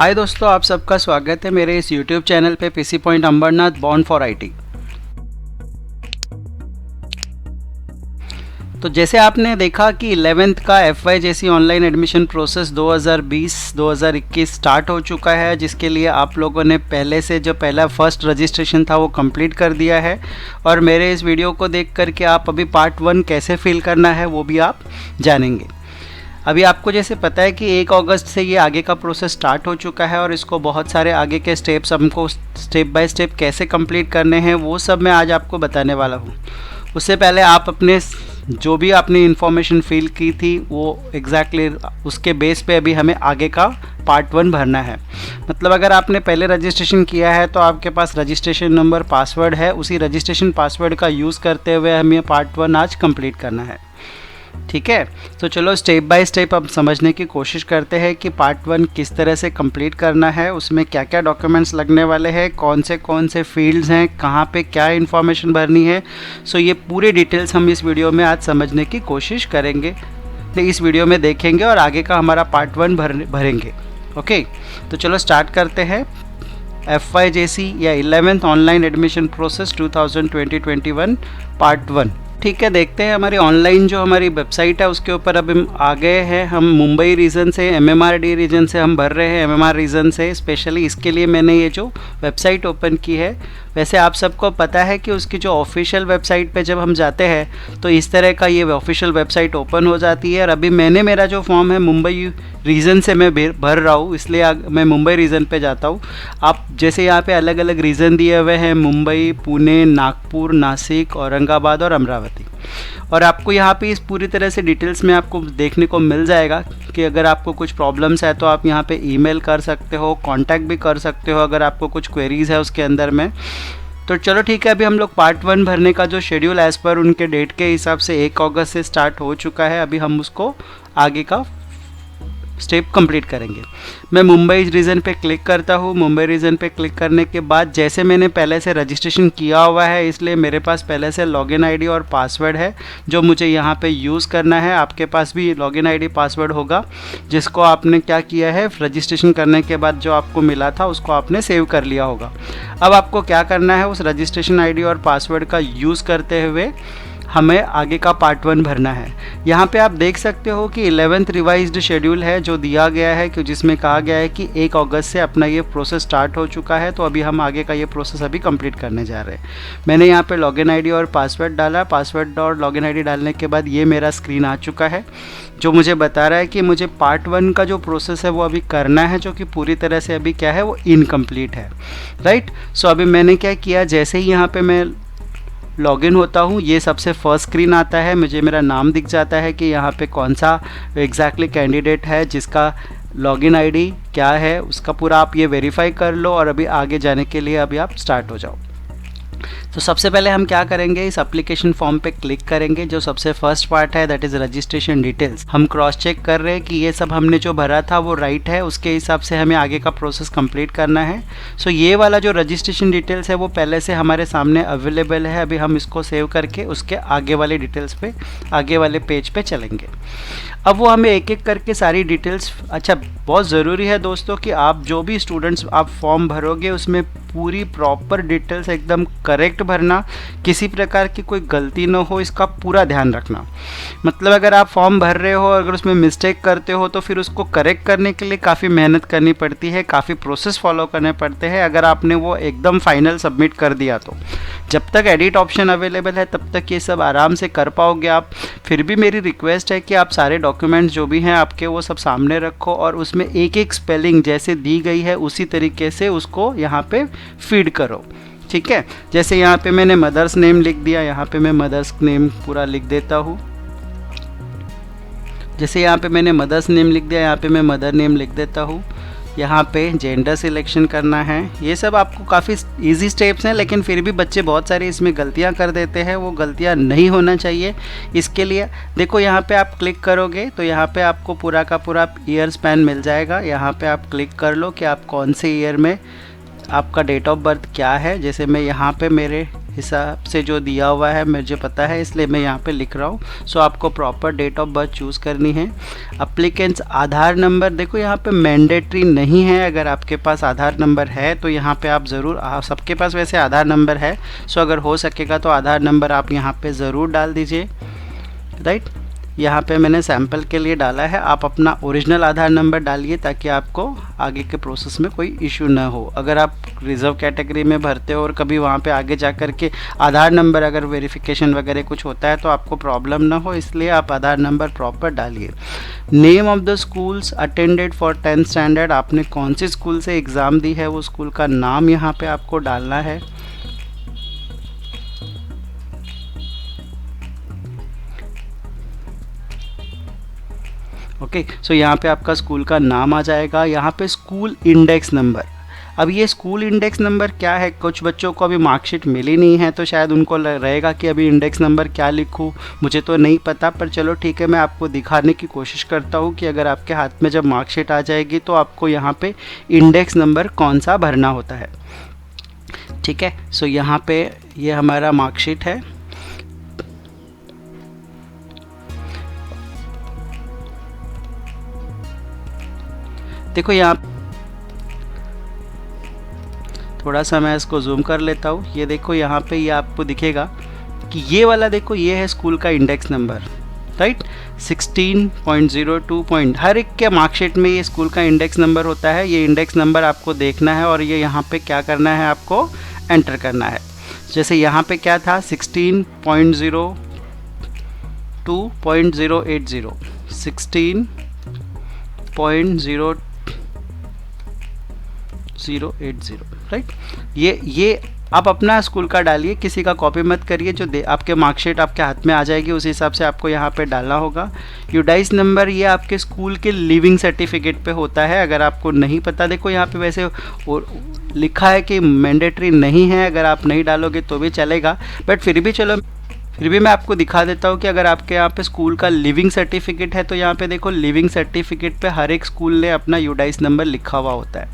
हाय दोस्तों, आप सबका स्वागत है मेरे इस YouTube चैनल पे PC point Ambarnath born for IT. तो जैसे आपने देखा कि 11th का FY जैसी ऑनलाइन एडमिशन प्रोसेस 2020-2021 स्टार्ट हो चुका है, जिसके लिए आप लोगों ने पहले से जो पहला फर्स्ट रजिस्ट्रेशन था वो कंप्लीट कर दिया है। और मेरे इस वीडियो को देख करके आप अभी पार्ट 1 कैसे फिल करना है वो भी आप जानेंगे। अभी आपको जैसे पता है कि 1 अगस्त से ये आगे का प्रोसेस स्टार्ट हो चुका है और इसको बहुत सारे आगे के स्टेप्स हमको स्टेप बाय स्टेप कैसे कंप्लीट करने हैं वो सब मैं आज आपको बताने वाला हूँ। उससे पहले आप अपने जो भी आपने इन्फॉर्मेशन फिल की थी वो एग्जैक्टली उसके बेस पे अभी हमें आगे का पार्ट 1 भरना है। मतलब अगर आपने पहले रजिस्ट्रेशन किया है तो आपके पास रजिस्ट्रेशन नंबर पासवर्ड है, उसी रजिस्ट्रेशन पासवर्ड का यूज़ करते हुए हमें पार्ट 1 आज कंप्लीट करना है। ठीक है, तो चलो स्टेप बाय स्टेप अब समझने की कोशिश करते हैं कि पार्ट 1 किस तरह से कंप्लीट करना है, उसमें क्या क्या डॉक्यूमेंट्स लगने वाले हैं, कौन से फील्ड्स हैं, कहाँ पे क्या इन्फॉर्मेशन भरनी है। सो ये पूरे डिटेल्स हम इस वीडियो में आज समझने की कोशिश करेंगे, तो इस वीडियो में देखेंगे और आगे का हमारा पार्ट 1 भरेंगे। ओके, तो चलो स्टार्ट करते हैं। FYJC या 11th online admission process 2020-21 part 1। ठीक है, देखते हैं हमारी ऑनलाइन जो हमारी वेबसाइट है उसके ऊपर अब हम आ गए हैं। हम मुंबई रीजन से MMRD रीजन से हम भर रहे हैं, MMR रीजन से स्पेशली इसके लिए मैंने ये जो वेबसाइट ओपन की है। वैसे आप सबको पता है कि उसकी जो ऑफिशियल वेबसाइट पे जब हम जाते हैं तो इस तरह का ये ऑफिशियल वेबसाइट ओपन हो जाती है। और अभी मैंने मेरा जो फॉर्म है मुंबई रीजन से मैं भर रहा हूँ, इसलिए मैं मुंबई रीजन पे जाता हूँ। आप जैसे यहाँ पे अलग अलग रीजन दिए हुए हैं, मुंबई, पुणे, नागपुर, नासिक, औरंगाबाद और अमरावती। और आपको यहाँ पे इस पूरी तरह से डिटेल्स में आपको देखने को मिल जाएगा कि अगर आपको कुछ प्रॉब्लम्स है तो आप यहाँ पे ईमेल कर सकते हो, कांटेक्ट भी कर सकते हो अगर आपको कुछ क्वेरीज़ है उसके अंदर में। तो चलो ठीक है, अभी हम लोग पार्ट 1 भरने का जो शेड्यूल एज़ पर उनके डेट के हिसाब से 1 अगस्त से स्टार्ट हो चुका है। अभी हम उसको आगे का स्टेप कंप्लीट करेंगे। मैं मुंबई रीजन पे क्लिक करता हूँ। मुंबई रीजन पे क्लिक करने के बाद जैसे मैंने पहले से रजिस्ट्रेशन किया हुआ है इसलिए मेरे पास पहले से लॉगिन आईडी और पासवर्ड है जो मुझे यहाँ पे यूज़ करना है। आपके पास भी लॉगिन आईडी पासवर्ड होगा जिसको आपने क्या किया है, रजिस्ट्रेशन करने के बाद जो आपको मिला था उसको आपने सेव कर लिया होगा। अब आपको क्या करना है, उस रजिस्ट्रेशन आई और पासवर्ड का यूज़ करते हुए हमें आगे का पार्ट 1 भरना है। यहाँ पे आप देख सकते हो कि 11th रिवाइज्ड शेड्यूल है जो दिया गया है कि जिसमें कहा गया है कि 1 अगस्त से अपना ये प्रोसेस स्टार्ट हो चुका है। तो अभी हम आगे का ये प्रोसेस अभी कंप्लीट करने जा रहे हैं। मैंने यहाँ पे लॉगिन आईडी और पासवर्ड डाला। पासवर्ड और लॉगिन आईडी डालने के बाद ये मेरा स्क्रीन आ चुका है जो मुझे बता रहा है कि मुझे पार्ट 1 का जो प्रोसेस है वो अभी करना है, जो कि पूरी तरह से अभी क्या है वो इनकम्प्लीट है। राइट, सो अभी मैंने क्या किया, जैसे ही यहाँ पे मैं लॉगिन होता हूँ ये सबसे फर्स्ट स्क्रीन आता है, मुझे मेरा नाम दिख जाता है कि यहाँ पे कौन सा एग्जैक्टली कैंडिडेट है जिसका लॉगिन आईडी क्या है, उसका पूरा आप ये वेरीफाई कर लो और अभी आगे जाने के लिए अभी आप स्टार्ट हो जाओ। तो सबसे पहले हम क्या करेंगे, इस एप्लीकेशन फॉर्म पे क्लिक करेंगे। जो सबसे फर्स्ट पार्ट है दैट इज़ रजिस्ट्रेशन डिटेल्स। हम क्रॉस चेक कर रहे हैं कि ये सब हमने जो भरा था वो राइट है, उसके हिसाब से हमें आगे का प्रोसेस कंप्लीट करना है। सो ये वाला जो रजिस्ट्रेशन डिटेल्स है वो पहले से हमारे सामने अवेलेबल है। अभी हम इसको सेव करके उसके आगे वाले डिटेल्स पे, आगे वाले पेज पे चलेंगे। अब वो हमें एक एक करके सारी डिटेल्स, अच्छा बहुत ज़रूरी है दोस्तों कि आप जो भी स्टूडेंट्स आप फॉर्म भरोगे उसमें पूरी प्रॉपर डिटेल्स एकदम करेक्ट भरना, किसी प्रकार की कोई गलती ना हो, इसका पूरा ध्यान रखना। मतलब अगर आप फॉर्म भर रहे हो, अगर उसमें मिस्टेक करते हो तो फिर उसको करेक्ट करने के लिए काफ़ी मेहनत करनी पड़ती है, काफ़ी प्रोसेस फॉलो करने पड़ते हैं। अगर आपने वो एकदम फाइनल सबमिट कर दिया तो जब तक एडिट ऑप्शन अवेलेबल है तब तक ये सब आराम से कर पाओगे आप। फिर भी मेरी रिक्वेस्ट है कि आप सारे डॉक्यूमेंट्स जो भी हैं आपके वो सब सामने रखो और उसमें एक एक स्पेलिंग जैसे दी गई है उसी तरीके से उसको यहाँ पे फीड करो। ठीक है, जैसे यहाँ पे मैंने मदर्स नेम लिख दिया, यहाँ पे मैं मदर्स नेम पूरा लिख देता हूँ। जैसे यहाँ पे मैंने मदर्स नेम लिख दिया, यहाँ पे मैं मदर नेम लिख देता हूँ। यहाँ पे जेंडर सिलेक्शन करना है। ये सब आपको काफ़ी इजी स्टेप्स हैं, लेकिन फिर भी बच्चे बहुत सारे इसमें गलतियाँ कर देते हैं, वो गलतियाँ नहीं होना चाहिए। इसके लिए देखो यहाँ पे आप क्लिक करोगे तो यहाँ पे आपको पूरा का पूरा ईयर स्पैन मिल जाएगा। यहाँ पे आप क्लिक कर लो कि आप कौन से ईयर में, आपका डेट ऑफ बर्थ क्या है। जैसे मैं यहाँ पे मेरे हिसाब से जो दिया हुआ है मुझे पता है, इसलिए मैं यहाँ पे लिख रहा हूँ। सो आपको proper date of birth choose करनी है। अप्लीकेंट्स आधार नंबर, देखो यहाँ पे मैंडेटरी नहीं है, अगर आपके पास आधार नंबर है तो यहाँ पे आप ज़रूर, सबके पास वैसे आधार नंबर है, सो अगर हो सकेगा तो आधार नंबर आप यहाँ पे ज़रूर डाल दीजिए, राइट। यहाँ पे मैंने सैंपल के लिए डाला है, आप अपना ओरिजिनल आधार नंबर डालिए ताकि आपको आगे के प्रोसेस में कोई इशू ना हो। अगर आप रिज़र्व कैटेगरी में भरते हो और कभी वहाँ पे आगे जा कर के आधार नंबर अगर वेरिफिकेशन वगैरह कुछ होता है तो आपको प्रॉब्लम ना हो, इसलिए आप आधार नंबर प्रॉपर डालिए। Name of the schools attended for 10th standard, आपने कौन सी स्कूल से एग्ज़ाम दी है वो स्कूल का नाम यहाँ पर आपको डालना है। ओके, सो यहाँ पे आपका स्कूल का नाम आ जाएगा। यहाँ पे स्कूल इंडेक्स नंबर, अब ये स्कूल इंडेक्स नंबर क्या है, कुछ बच्चों को अभी मार्कशीट मिली नहीं है तो शायद उनको रहेगा कि अभी इंडेक्स नंबर क्या लिखूँ, मुझे तो नहीं पता, पर चलो ठीक है, मैं आपको दिखाने की कोशिश करता हूँ कि अगर आपके हाथ में जब मार्कशीट आ जाएगी तो आपको यहाँ पे इंडेक्स नंबर कौन सा भरना होता है। ठीक है, सो यहाँ पे ये हमारा मार्कशीट है। देखो यहाँ थोड़ा सा मैं इसको जूम कर लेता हूँ, ये देखो यहाँ पे ये आपको दिखेगा कि ये वाला देखो ये है स्कूल का इंडेक्स नंबर, राइट। 16.02 हर एक के मार्कशीट में ये स्कूल का इंडेक्स नंबर होता है। ये इंडेक्स नंबर आपको देखना है और ये यहाँ पे क्या करना है, आपको एंटर करना है। जैसे यहाँ पे क्या था 16.02.080 16.080, राइट। ये आप अपना स्कूल का डालिए, किसी का कॉपी मत करिए, जो आपके मार्कशीट आपके हाथ में आ जाएगी उस हिसाब से आपको यहाँ पे डालना होगा। यूडाइस नंबर ये आपके स्कूल के लिविंग सर्टिफिकेट पे होता है, अगर आपको नहीं पता, देखो यहाँ पे वैसे लिखा है कि मैंडेटरी नहीं है, अगर आप नहीं डालोगे तो भी चलेगा, बट फिर भी मैं आपको दिखा देता हूँ कि अगर आपके यहाँ पे स्कूल का लिविंग सर्टिफिकेट है तो यहाँ पे देखो लिविंग सर्टिफिकेट पे हर एक स्कूल ने अपना यूडाइस नंबर लिखा हुआ होता है।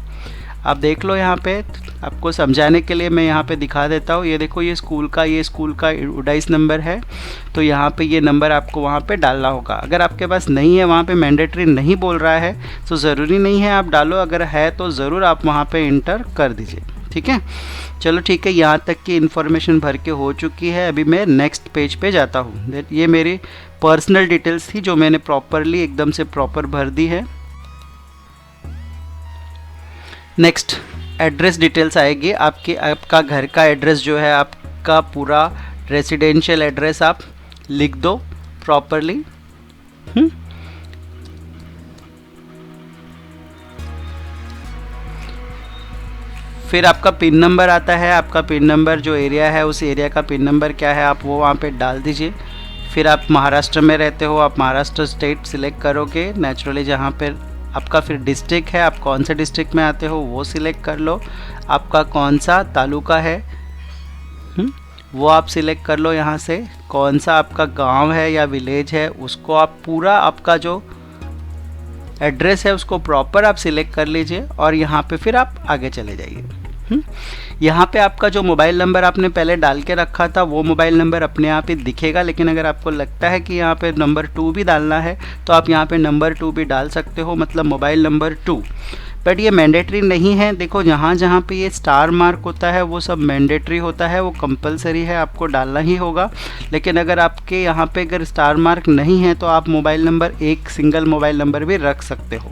आप देख लो, यहाँ पे आपको समझाने के लिए मैं यहाँ पे दिखा देता हूँ। ये देखो ये स्कूल का यूडाइस नंबर है, तो यहाँ पे ये नंबर आपको वहाँ पे डालना होगा। अगर आपके पास नहीं है, वहाँ पे मैंडेटरी नहीं बोल रहा है, तो ज़रूरी नहीं है आप डालो, अगर है तो ज़रूर आप वहाँ पे इंटर कर दीजिए। ठीक है, चलो ठीक है, यहाँ तक की इन्फॉर्मेशन भर के हो चुकी है। अभी मैं नेक्स्ट पेज पे जाता हूँ। ये मेरी पर्सनल डिटेल्स थी जो मैंने प्रॉपरली एकदम से प्रॉपर भर दी है। नेक्स्ट एड्रेस डिटेल्स आएगी, आपका घर का एड्रेस जो है, आपका पूरा रेसिडेंशियल एड्रेस आप लिख दो प्रॉपरली। फिर आपका पिन नंबर आता है, आपका पिन नंबर जो एरिया है उस एरिया का पिन नंबर क्या है आप वो वहाँ पे डाल दीजिए। फिर आप महाराष्ट्र में रहते हो, आप महाराष्ट्र स्टेट सिलेक्ट करोगे नेचुरली, जहाँ पर आपका फिर डिस्ट्रिक्ट है, आप कौन से डिस्ट्रिक्ट में आते हो वो सिलेक्ट कर लो। आपका कौन सा तालुका है वो आप सिलेक्ट कर लो। यहाँ से कौन सा आपका गांव है या विलेज है उसको आप पूरा आपका जो एड्रेस है उसको प्रॉपर आप सिलेक्ट कर लीजिए और यहाँ पे फिर आप आगे चले जाइए। यहाँ पे आपका जो मोबाइल नंबर आपने पहले डाल के रखा था वो मोबाइल नंबर अपने आप ही दिखेगा, लेकिन अगर आपको लगता है कि यहाँ पे नंबर 2 भी डालना है तो आप यहाँ पे नंबर 2 भी डाल सकते हो, मतलब मोबाइल नंबर 2। बट ये मैंडेटरी नहीं है। देखो जहाँ जहाँ पे ये स्टार मार्क होता है वो सब मैंडेटरी होता है, वो कंपलसरी है, आपको डालना ही होगा। लेकिन अगर आपके यहाँ पे अगर स्टार मार्क नहीं है तो आप मोबाइल नंबर एक सिंगल मोबाइल नंबर भी रख सकते हो।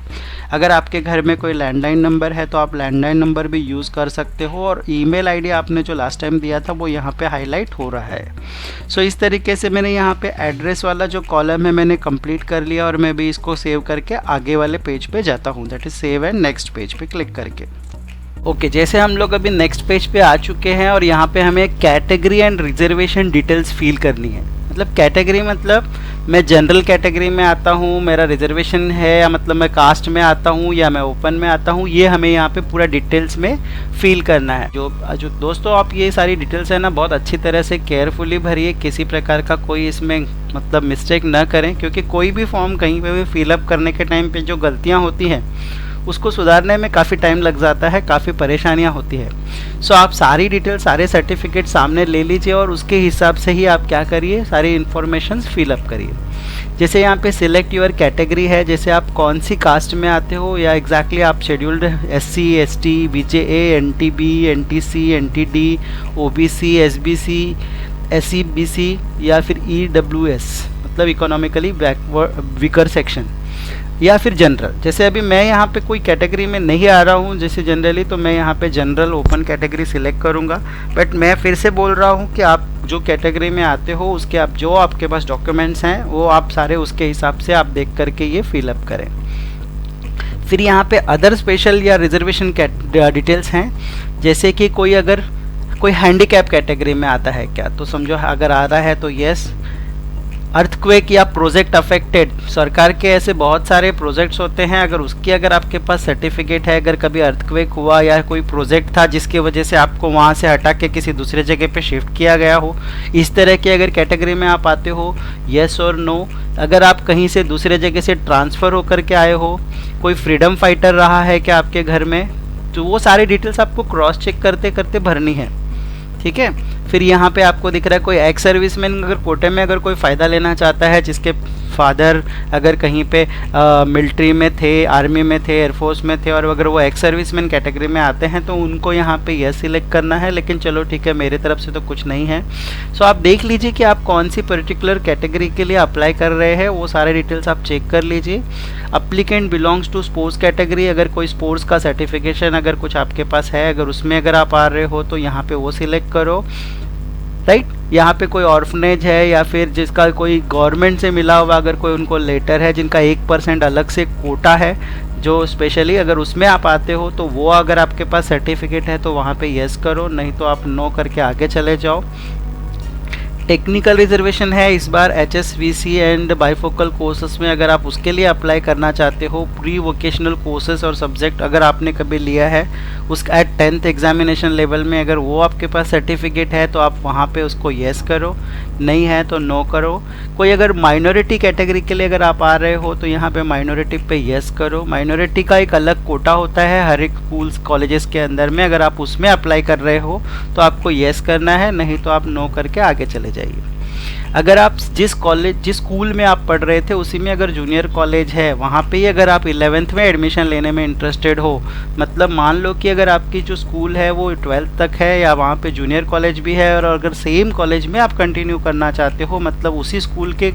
अगर आपके घर में कोई लैंडलाइन नंबर है तो आप लैंडलाइन नंबर भी यूज़ कर सकते हो, और ईमेल आईडी आपने जो लास्ट टाइम दिया था वो यहाँ पे हाईलाइट हो रहा है। सो इस तरीके से मैंने यहाँ पे एड्रेस वाला जो कॉलम है मैंने कंप्लीट कर लिया, और मैं भी इसको सेव करके आगे वाले पेज पे जाता हूँ, that is save and next page पे क्लिक करके। ओके, जैसे हम लोग अभी नेक्स्ट पेज पे आ चुके हैं और यहाँ पे हमें category and reservation details fill करनी है। मतलब कैटेगरी मतलब मैं जनरल कैटेगरी में आता हूँ, मेरा रिजर्वेशन है, या मतलब मैं कास्ट में आता हूँ या मैं ओपन में आता हूँ, ये हमें यहाँ पे पूरा डिटेल्स में फिल करना है। जो दोस्तों आप ये सारी डिटेल्स है ना बहुत अच्छी तरह से केयरफुली भरिए, किसी प्रकार का कोई इसमें मतलब मिस्टेक ना करें, क्योंकि कोई भी फॉर्म कहीं पे भी फिलअप करने के टाइम पे जो गलतियाँ होती हैं उसको सुधारने में काफ़ी टाइम लग जाता है, काफ़ी परेशानियाँ होती है। सो आप सारी डिटेल, सारे सर्टिफिकेट सामने ले लीजिए और उसके हिसाब से ही आप क्या करिए, सारी इन्फॉर्मेशन फिलअप करिए। जैसे यहाँ पे सिलेक्ट यूर कैटेगरी है, जैसे आप कौन सी कास्ट में आते हो या एग्जैक्टली आप scheduled SC ST BJA NTB NTC NTD OBC SBC SEBC या फिर EWS मतलब इकोनॉमिकली बैकवर्ड वीकर सेक्शन, या फिर जनरल। जैसे अभी मैं यहाँ पे कोई कैटेगरी में नहीं आ रहा हूँ जैसे जनरली, तो मैं यहाँ पे जनरल ओपन कैटेगरी सिलेक्ट करूँगा। बट मैं फिर से बोल रहा हूँ कि आप जो कैटेगरी में आते हो उसके आप जो आपके पास डॉक्यूमेंट्स हैं वो आप सारे उसके हिसाब से आप देख करके ये फिलअप करें। फिर यहाँ पे अदर स्पेशल या रिजर्वेशन डिटेल्स हैं, जैसे कि कोई हैंडीकैप कैटेगरी में आता है क्या, तो समझो अगर आ रहा है तो यस। अर्थक्वेक या प्रोजेक्ट अफेक्टेड, सरकार के ऐसे बहुत सारे प्रोजेक्ट्स होते हैं, अगर आपके पास सर्टिफिकेट है, अगर कभी अर्थक्वेक हुआ या कोई प्रोजेक्ट था जिसकी वजह से आपको वहाँ से हटा के किसी दूसरे जगह पे शिफ्ट किया गया हो, इस तरह की अगर कैटेगरी में आप आते हो, येस और नो। अगर आप कहीं से दूसरे जगह से ट्रांसफ़र होकर के आए हो, कोई फ्रीडम फाइटर रहा है क्या आपके घर में, तो वो सारी डिटेल्स आपको क्रॉस चेक करते करते भरनी है, ठीक है। फिर यहाँ पे आपको दिख रहा है कोई एक्स सर्विसमैन अगर कोटे में अगर कोई फ़ायदा लेना चाहता है, जिसके फादर अगर कहीं पे मिलिट्री में थे, आर्मी में थे, एयरफोर्स में थे, और अगर वो एक्स सर्विसमैन कैटेगरी में आते हैं तो उनको यहाँ पे यस सिलेक्ट करना है। लेकिन चलो ठीक है, मेरे तरफ से तो कुछ नहीं है। सो आप देख लीजिए कि आप कौन सी पर्टिकुलर कैटेगरी के लिए अप्लाई कर रहे हैं, वो सारे डिटेल्स आप चेक कर लीजिए। Applicant belongs to sports category, अगर कोई स्पोर्ट्स का सर्टिफिकेशन अगर कुछ आपके पास है, अगर उसमें अगर आप आ रहे हो तो यहाँ पे वो सिलेक्ट करो, राइट। यहाँ पे कोई ऑर्फनेज है या फिर जिसका कोई गवर्नमेंट से मिला हुआ अगर कोई उनको लेटर है, जिनका 1% अलग से कोटा है जो स्पेशली, अगर उसमें आप आते हो तो वो अगर आपके पास सर्टिफिकेट है तो वहाँ पे यस करो, नहीं तो आप नो करके आगे चले जाओ। टेक्निकल रिजर्वेशन है इस बार HSVC एंड बाइफोकल कोर्सेस में, अगर आप उसके लिए अप्लाई करना चाहते हो, प्री वोकेशनल कोर्सेस और सब्जेक्ट अगर आपने कभी लिया है उसका एट 10th एग्जामिनेशन लेवल में, अगर वो आपके पास सर्टिफिकेट है तो आप वहाँ पे उसको येस करो, नहीं है तो नो करो। कोई अगर माइनॉरिटी कैटेगरी के लिए अगर आप आ रहे हो तो यहाँ पे माइनॉरिटी पे येस करो। माइनॉरिटी का एक अलग कोटा होता है हर एक स्कूल्स कॉलेजेस के अंदर में, अगर आप उसमें अप्लाई कर रहे हो तो आपको येस करना है, नहीं तो आप नो करके आगे चले जाइए। अगर आप जिस स्कूल में आप पढ़ रहे थे उसी में अगर जूनियर कॉलेज है, वहाँ पे ही अगर आप 11th में एडमिशन लेने में इंटरेस्टेड हो, मतलब मान लो कि अगर आपकी जो स्कूल है वो 12th तक है या वहाँ पे जूनियर कॉलेज भी है, और अगर सेम कॉलेज में आप कंटिन्यू करना चाहते हो, मतलब उसी स्कूल के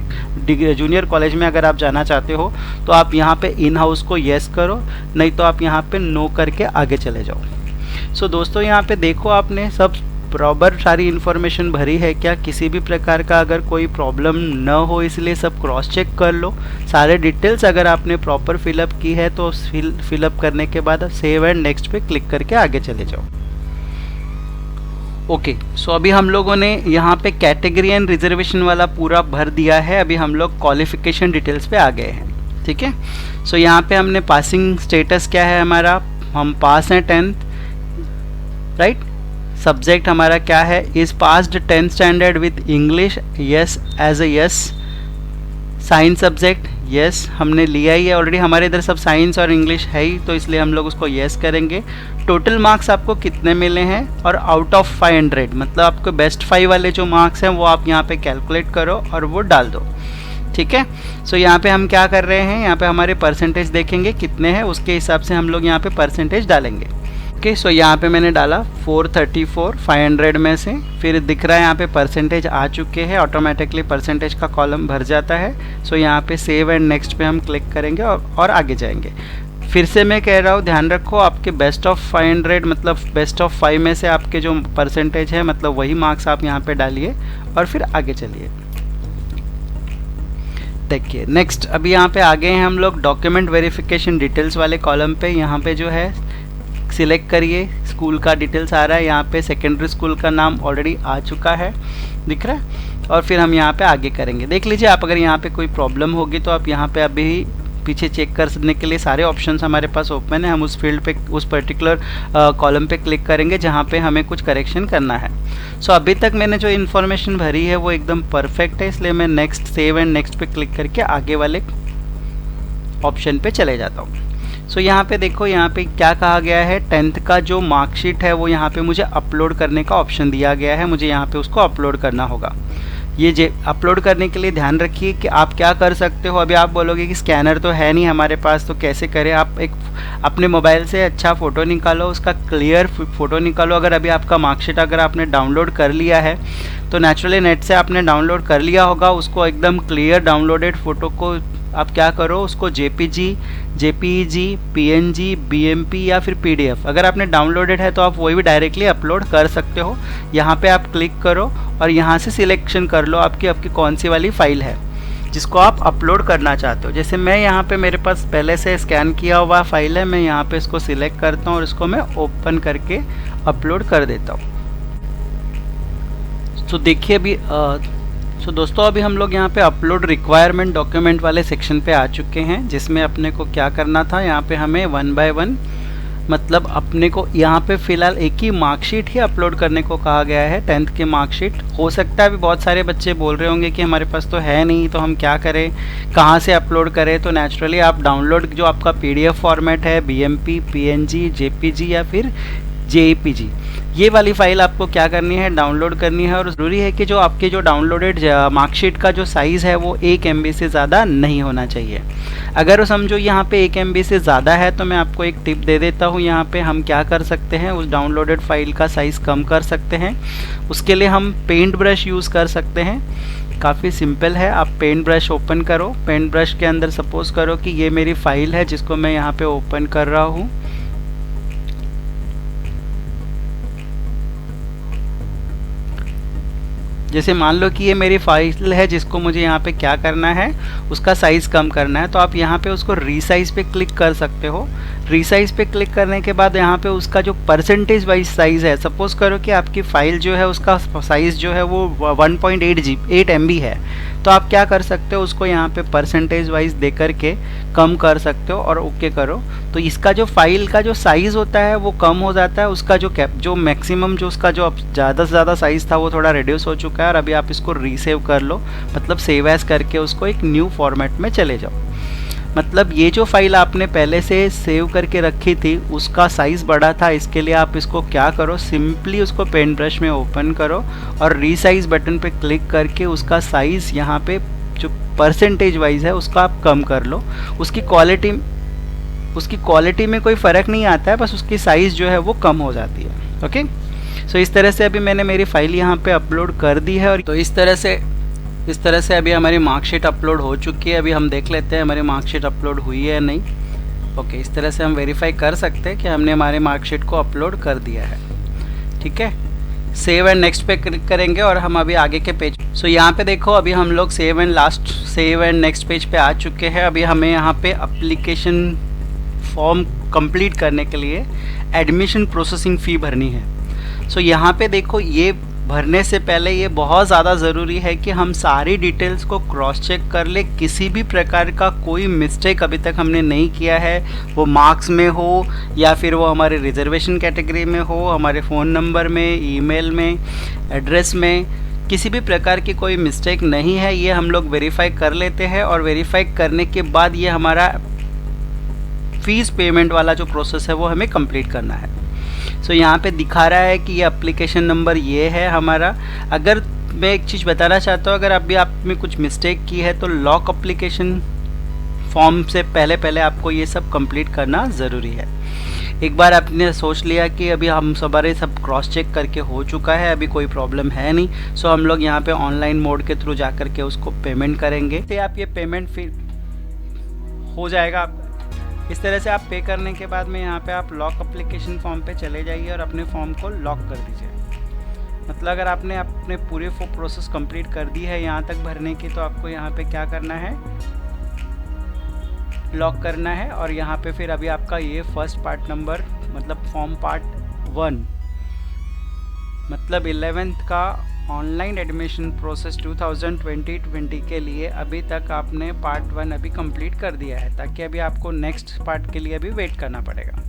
जूनियर कॉलेज में अगर आप जाना चाहते हो तो आप यहाँ पे इन हाउस को येस करो, नहीं तो आप यहाँ पे नो करके आगे चले जाओ। सो दोस्तों यहाँ पे देखो आपने सब प्रॉपर सारी इन्फॉर्मेशन भरी है क्या, किसी भी प्रकार का अगर कोई प्रॉब्लम न हो, इसलिए सब क्रॉस चेक कर लो। सारे डिटेल्स अगर आपने प्रॉपर फिलअप की है तो फिलअप करने के बाद सेव एंड नेक्स्ट पे क्लिक करके आगे चले जाओ। ओके, सो अभी हम लोगों ने यहाँ पे कैटेगरी एंड रिजर्वेशन वाला पूरा भर दिया है। अभी हम लोग क्वालिफिकेशन डिटेल्स पे आ गए हैं, ठीक है। सो यहाँ पे हमने पासिंग स्टेटस क्या है हमारा, हम पास हैं 10th, राइट। सब्जेक्ट हमारा क्या है, is passed 10th standard with English, yes as a yes. Science subject yes हमने लिया ही है ऑलरेडी, हमारे इधर सब साइंस और इंग्लिश है ही, तो इसलिए हम लोग उसको यस करेंगे। टोटल मार्क्स आपको कितने मिले हैं, और आउट ऑफ 500 मतलब आपको बेस्ट 5 वाले जो मार्क्स हैं वो आप यहाँ पे कैलकुलेट करो और वो डाल दो, ठीक है। सो यहाँ पे हम क्या कर रहे हैं, यहाँ पे हमारे परसेंटेज देखेंगे कितने हैं, उसके हिसाब से हम लोग यहाँ पे परसेंटेज डालेंगे। ओके, सो यहाँ पे मैंने डाला 434 500 में से, फिर दिख रहा है यहाँ पे परसेंटेज आ चुके हैं, ऑटोमेटिकली परसेंटेज का कॉलम भर जाता है। सो यहाँ पे सेव एंड नेक्स्ट पे हम क्लिक करेंगे और आगे जाएंगे। फिर से मैं कह रहा हूँ ध्यान रखो, आपके बेस्ट ऑफ 500 मतलब बेस्ट ऑफ 5 में से आपके जो परसेंटेज है मतलब वही मार्क्स आप यहाँ पे डालिए और फिर आगे चलिए। देखिए नेक्स्ट अभी यहाँ पे आगे हैं हम लोग डॉक्यूमेंट वेरिफिकेशन डिटेल्स वाले कॉलम पे। यहाँ पे जो है सिलेक्ट करिए, स्कूल का डिटेल्स आ रहा है, यहाँ पे सेकेंडरी स्कूल का नाम ऑलरेडी आ चुका है, दिख रहा है। और फिर हम यहाँ पे आगे करेंगे। देख लीजिए आप, अगर यहाँ पे कोई प्रॉब्लम होगी तो आप यहाँ पे अभी पीछे चेक करने के लिए सारे ऑप्शंस हमारे पास ओपन है। हम उस फील्ड पे उस पर्टिकुलर कॉलम पे क्लिक करेंगे जहाँ पे हमें कुछ करेक्शन करना है। सो अभी तक मैंने जो इन्फॉर्मेशन भरी है वो एकदम परफेक्ट है, इसलिए मैं नेक्स्ट सेव एंड नेक्स्ट पे क्लिक करके आगे वाले ऑप्शन पे चले जाता हूँ। सो यहाँ पे देखो, यहाँ पे क्या कहा गया है, 10th का जो मार्कशीट है वो यहाँ पे मुझे अपलोड करने का ऑप्शन दिया गया है। मुझे यहाँ पे उसको अपलोड करना होगा। ये अपलोड करने के लिए ध्यान रखिए कि आप क्या कर सकते हो। अभी आप बोलोगे कि स्कैनर तो है नहीं हमारे पास, तो कैसे करें। आप एक अपने मोबाइल से अच्छा फ़ोटो निकालो, उसका क्लियर फ़ोटो निकालो। अगर अभी आपका मार्कशीट अगर आपने डाउनलोड कर लिया है तो नेचुरली नेट से आपने डाउनलोड कर लिया होगा, उसको एकदम क्लियर डाउनलोडेड फ़ोटो को आप क्या करो, उसको जेपीजी, जेपीईजी, पीएनजी, बीएमपी या फिर पीडीएफ अगर आपने डाउनलोडेड है तो आप वही भी डायरेक्टली अपलोड कर सकते हो। यहाँ पे आप क्लिक करो और यहाँ से सिलेक्शन कर लो आपकी कौन सी वाली फ़ाइल है जिसको आप अपलोड करना चाहते हो। जैसे मैं यहाँ पे मेरे पास पहले से स्कैन किया हुआ फाइल है, मैं यहाँ पे इसको सिलेक्ट करता हूँ और इसको मैं ओपन करके अपलोड कर देता हूँ। तो देखिए अभी दोस्तों अभी हम लोग यहाँ पे अपलोड रिक्वायरमेंट डॉक्यूमेंट वाले सेक्शन पे आ चुके हैं, जिसमें अपने को क्या करना था, यहाँ पे हमें 1 बाय 1 मतलब अपने को यहाँ पे फ़िलहाल एक ही मार्कशीट ही अपलोड करने को कहा गया है, 10th की मार्कशीट। हो सकता है अभी बहुत सारे बच्चे बोल रहे होंगे कि हमारे पास तो है नहीं, तो हम क्या करें, कहाँ से अपलोड करें। तो नेचुरली आप डाउनलोड जो आपका पीडीएफ फॉर्मेट है, बीएमपी, पीएनजी, जेपीजी या फिर जेपीजी, ये वाली फ़ाइल आपको क्या करनी है, डाउनलोड करनी है। और ज़रूरी है कि जो आपके जो डाउनलोडेड मार्कशीट का जो साइज़ है वो 1 MB से ज़्यादा नहीं होना चाहिए। अगर समझो यहाँ पे 1 MB से ज़्यादा है तो मैं आपको एक टिप दे देता हूँ। यहाँ पे हम क्या कर सकते हैं, उस डाउनलोडेड फाइल का साइज़ कम कर सकते हैं। उसके लिए हम पेंट ब्रश यूज़ कर सकते हैं। काफ़ी सिंपल है। आप पेंट ब्रश ओपन करो, पेंट ब्रश के अंदर सपोज़ करो कि ये मेरी फ़ाइल है जिसको मैं यहाँ पे ओपन कर रहा हूँ। जैसे मान लो कि ये मेरी फाइल है जिसको मुझे यहाँ पे क्या करना है, उसका साइज़ कम करना है, तो आप यहाँ पे उसको रीसाइज पे क्लिक कर सकते हो। रीसाइज पे क्लिक करने के बाद यहाँ पे उसका जो परसेंटेज वाइज साइज़ है, सपोज़ करो कि आपकी फ़ाइल जो है उसका साइज़ जो है वो 1.8 MB है, तो आप क्या कर सकते हो, उसको यहाँ पे परसेंटेज वाइज दे करके कम कर सकते हो और ओके करो। तो इसका जो फाइल का जो साइज़ होता है वो कम हो जाता है, उसका जो मैक्सिमम जो उसका जो ज़्यादा से ज़्यादा साइज़ था वो थोड़ा रिड्यूस हो चुका है। और अभी आप इसको रीसेव कर लो, मतलब सेव एज करके उसको एक न्यू फॉर्मेट में चले जाओ। मतलब ये जो फाइल आपने पहले से सेव करके रखी थी उसका साइज़ बड़ा था, इसके लिए आप इसको क्या करो, सिंपली उसको पेंट ब्रश में ओपन करो और रीसाइज बटन पे क्लिक करके उसका साइज़ यहाँ पे जो परसेंटेज वाइज है उसका आप कम कर लो। उसकी क्वालिटी में कोई फ़र्क नहीं आता है, बस उसकी साइज़ जो है वो कम हो जाती है। ओके, सो इस तरह से अभी मैंने मेरी फ़ाइल यहाँ पे अपलोड कर दी है। और तो इस तरह से अभी हमारी मार्कशीट अपलोड हो चुकी है। अभी हम देख लेते हैं हमारी मार्कशीट अपलोड हुई है या नहीं। ओके, इस तरह से हम वेरीफाई कर सकते हैं कि हमने हमारे मार्कशीट को अपलोड कर दिया है। ठीक है, सेव एंड नेक्स्ट पे क्लिक करेंगे और हम अभी आगे के पेज। सो यहाँ पे देखो अभी हम लोग सेव एंड नेक्स्ट पेज पे आ चुके हैं। अभी हमें यहाँ पे एप्लीकेशन फॉर्म कंप्लीट करने के लिए एडमिशन प्रोसेसिंग फ़ी भरनी है। सो यहाँ पे देखो, ये भरने से पहले ये बहुत ज़्यादा ज़रूरी है कि हम सारी डिटेल्स को क्रॉस चेक कर ले। किसी भी प्रकार का कोई मिस्टेक अभी तक हमने नहीं किया है, वो मार्क्स में हो या फिर वो हमारे रिजर्वेशन कैटेगरी में हो, हमारे फ़ोन नंबर में, ईमेल में, एड्रेस में, किसी भी प्रकार की कोई मिस्टेक नहीं है। ये हम लोग वेरीफाई कर लेते हैं और वेरीफाई करने के बाद ये हमारा फ़ीस पेमेंट वाला जो प्रोसेस है वो हमें कंप्लीट करना है। सो यहाँ पे दिखा रहा है कि ये एप्लीकेशन नंबर ये है हमारा। अगर मैं एक चीज़ बताना चाहता हूँ, अगर अभी आप में कुछ मिस्टेक की है तो लॉक एप्लीकेशन फॉर्म से पहले आपको ये सब कंप्लीट करना ज़रूरी है। एक बार आपने सोच लिया कि अभी हम सवारे सब क्रॉस चेक करके हो चुका है, अभी कोई प्रॉब्लम है नहीं, सो हम लोग यहाँ पे ऑनलाइन मोड के थ्रू जा कर के उसको पेमेंट करेंगे। तो आप ये पेमेंट फिर हो जाएगा। इस तरह से आप पे करने के बाद में यहाँ पे आप लॉक एप्लीकेशन फॉर्म पे चले जाइए और अपने फॉर्म को लॉक कर दीजिए। मतलब अगर आपने अपने पूरे प्रोसेस कंप्लीट कर दी है यहाँ तक भरने की, तो आपको यहाँ पे क्या करना है, लॉक करना है। और यहाँ पे फिर अभी आपका ये फर्स्ट पार्ट नंबर मतलब फॉर्म पार्ट 1 मतलब 11th का ऑनलाइन एडमिशन प्रोसेस 2020 के लिए अभी तक आपने पार्ट 1 अभी कंप्लीट कर दिया है, ताकि अभी आपको नेक्स्ट पार्ट के लिए अभी वेट करना पड़ेगा।